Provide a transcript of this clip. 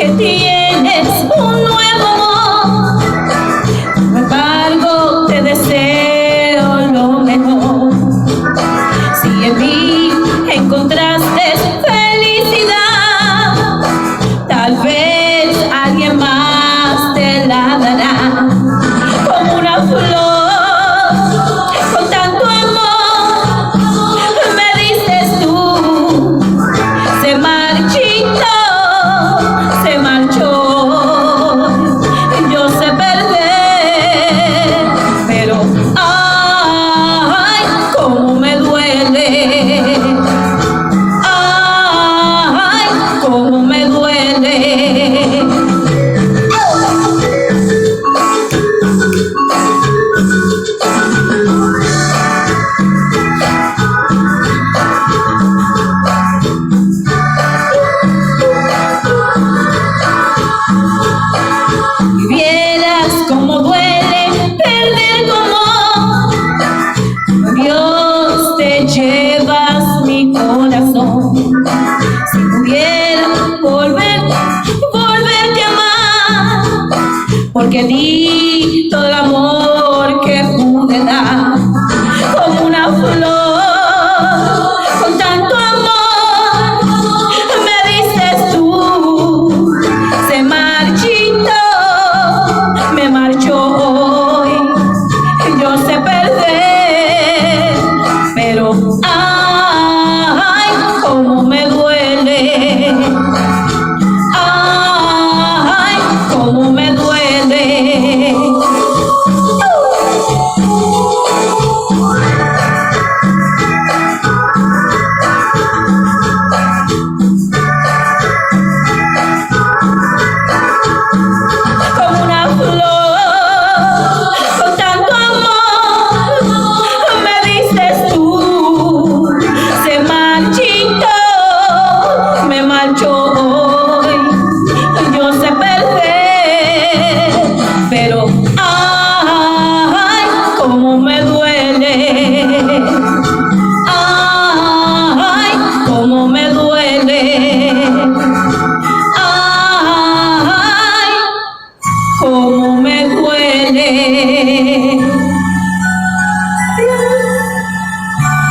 que tienes un nuevo amor. Sin embargo, te deseo lo mejor. Si en mí encontraste felicidad, tal vez alguien más te la dará. Como una flor con tanto amor me diste tú, se marchitó, se marchó. Yo sé perder, pero ay, cómo me duele. Ay, cómo me duele. Y vieras cómo duele perder tu amor. Dios te llevas mi corazón. Si pudiera